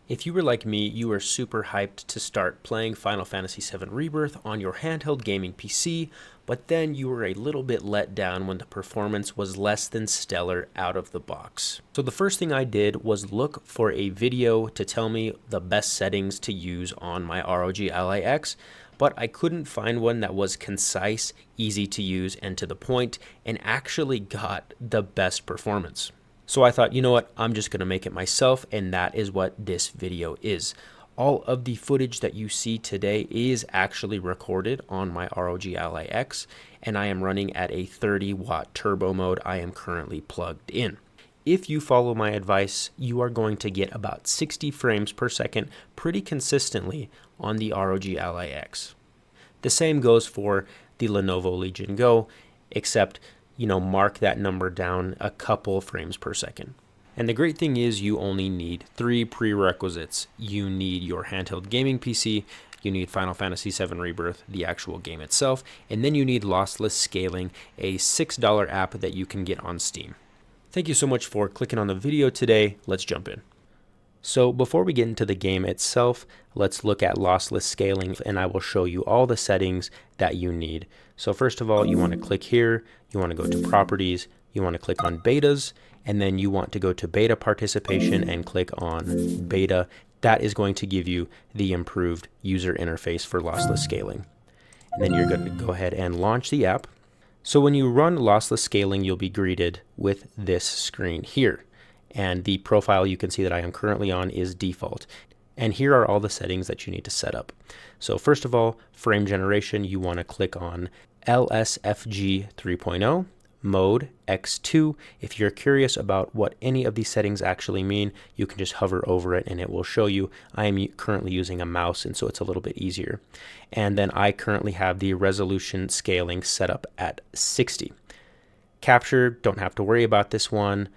If you were like me, you were super hyped to start playing Final Fantasy VII Rebirth on your handheld gaming PC, but then you were a little bit let down when the performance was less than stellar out of the box. So the first thing I did was look for a video to tell me the best settings to use on my ROG Ally X, but I couldn't find one that was concise, easy to use, and to the point, and actually got the best performance. So I thought, you know what, I'm just going to make it myself, and that is what this video is. All of the footage that you see today is actually recorded on my ROG Ally X, and I am running at a 30-watt turbo mode I am currently plugged in. If you follow my advice, you are going to get about 60 frames per second pretty consistently on the ROG Ally X. The same goes for the Lenovo Legion Go, except mark that number down a couple frames per second. And the great thing is you only need 3 prerequisites. You need your handheld gaming PC, you need Final Fantasy VII Rebirth, the actual game itself, and then you need Lossless Scaling, a $6 app that you can get on Steam. Thank you so much for clicking on the video today. Let's jump in. So before we get into the game itself, let's look at lossless scaling, and I will show you all the settings that you need. So first of all, you want to click here, you want to go to properties, you want to click on betas, and then you want to go to beta participation and click on beta. That is going to give you the improved user interface for lossless scaling. And then you're going to go ahead and launch the app. So when you run lossless scaling, you'll be greeted with this screen here. And the profile you can see that I am currently on is default. And here are all the settings that you need to set up. So first of all, frame generation, you want to click on LSFG 3.0, mode X2. If you're curious about what any of these settings actually mean, you can just hover over it and it will show you. I am currently using a mouse, and so it's a little bit easier. And then I currently have the resolution scaling set up at 60. Capture, don't have to worry about this one.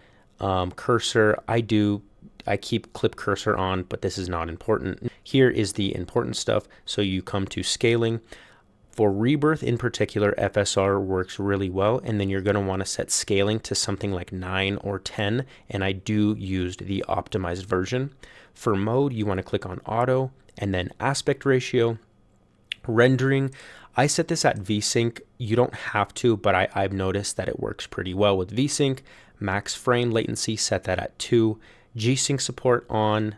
Cursor, I keep clip cursor on, but this is not important. Here is the important stuff. So you come to scaling. For Rebirth in particular, FSR works really well, and then you're going to want to set scaling to something like 9 or 10, and I do use the optimized version. For mode, you want to click on auto, and then aspect ratio. Rendering, I set this at VSync. You don't have to, but I've noticed that it works pretty well with VSync. Max frame latency, set that at 2. G-Sync support on.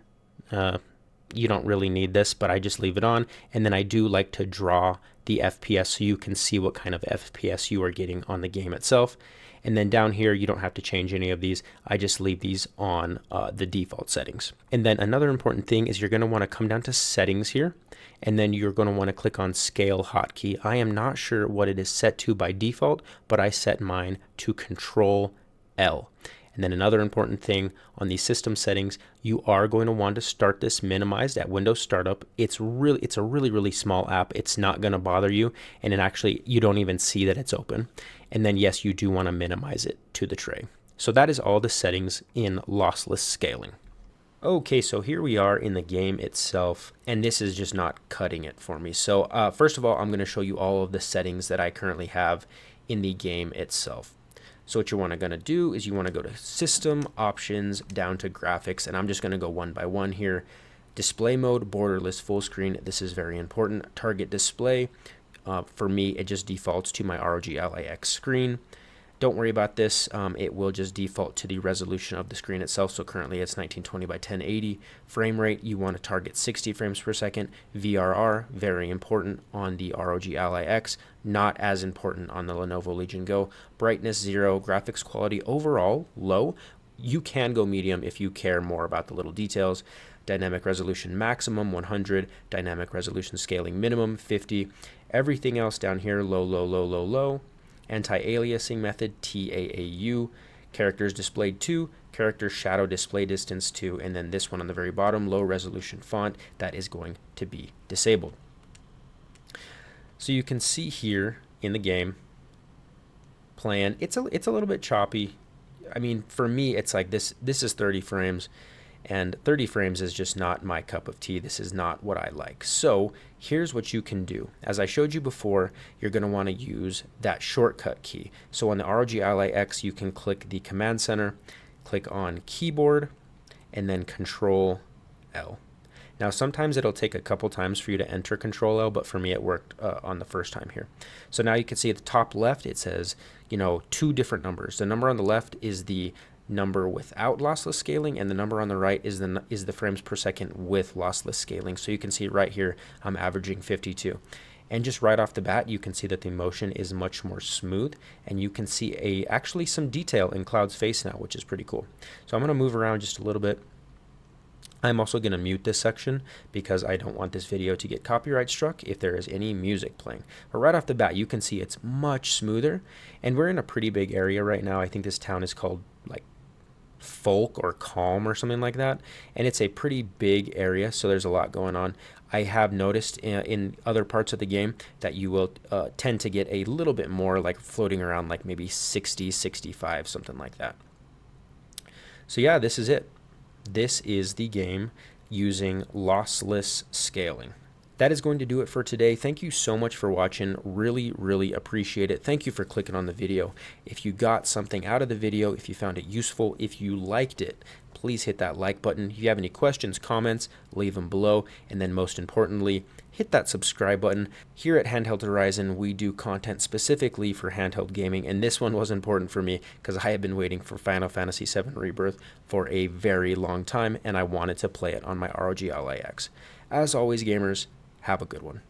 You don't really need this, but I just leave it on. And then I do like to draw the FPS so you can see what kind of FPS you are getting on the game itself. And then down here, you don't have to change any of these. I just leave these on the default settings. And then another important thing is you're going to want to come down to settings here, and then you're going to want to click on scale hotkey. I am not sure what it is set to by default, but I set mine to Control L. And then another important thing on the system settings, you are going to want to start this minimized at Windows Startup. It's a really small app. It's not going to bother you, and you don't even see that it's open. And then yes, you do want to minimize it to the tray. So that is all the settings in lossless scaling. Okay, so here we are in the game itself, and this is just not cutting it for me. So first of all, I'm going to show you all of the settings that I currently have in the game itself. So what you want to do is you want to go to System, Options, down to Graphics, and I'm just going to go one by one here. Display mode, borderless full screen. This is very important. Target display. For me, it just defaults to my ROG Ally X screen. Don't worry about this. It will just default to the resolution of the screen itself. So currently it's 1920 by 1080. Frame rate, you want to target 60 frames per second. VRR, very important on the ROG Ally X. Not as important on the Lenovo Legion Go. Brightness 0, graphics quality overall low. You can go medium if you care more about the little details. Dynamic resolution maximum 100, dynamic resolution scaling minimum 50. Everything else down here low. Anti-aliasing method TAAU. Characters displayed 2, character shadow display distance 2, and then this one on the very bottom, low resolution font, that is going to be disabled. So you can see here in the game plan, it's a little bit choppy. I mean, for me, it's like this is 30 frames, and 30 frames is just not my cup of tea. This is not what I like. So here's what you can do. As I showed you before, you're going to want to use that shortcut key. So on the ROG Ally X, you can click the command center, click on keyboard, and then Control L. Now sometimes it'll take a couple times for you to enter Control L, but for me it worked on the first time here. So now you can see at the top left it says, you know, two different numbers. The number on the left is the number without lossless scaling, and the number on the right is the frames per second with lossless scaling. So you can see right here I'm averaging 52. And just right off the bat, you can see that the motion is much more smooth, and you can see actually some detail in Cloud's face now, which is pretty cool. So I'm going to move around just a little bit. I'm also going to mute this section because I don't want this video to get copyright struck if there is any music playing. But right off the bat, you can see it's much smoother, and we're in a pretty big area right now. I think this town is called like Folk or Calm or something like that, and it's a pretty big area, so there's a lot going on. I have noticed in other parts of the game that you will tend to get a little bit more like floating around like maybe 60, 65, something like that. So yeah, this is it. This is the game using lossless scaling. That is going to do it for today. Thank you so much for watching. Really, really appreciate it. Thank you for clicking on the video. If you got something out of the video, if you found it useful, if you liked it, please hit that like button. If you have any questions, comments, leave them below. And then most importantly, hit that subscribe button. Here at Handheld Horizon, we do content specifically for handheld gaming, and this one was important for me because I have been waiting for Final Fantasy VII Rebirth for a very long time, and I wanted to play it on my ROG Ally X. As always, gamers, have a good one.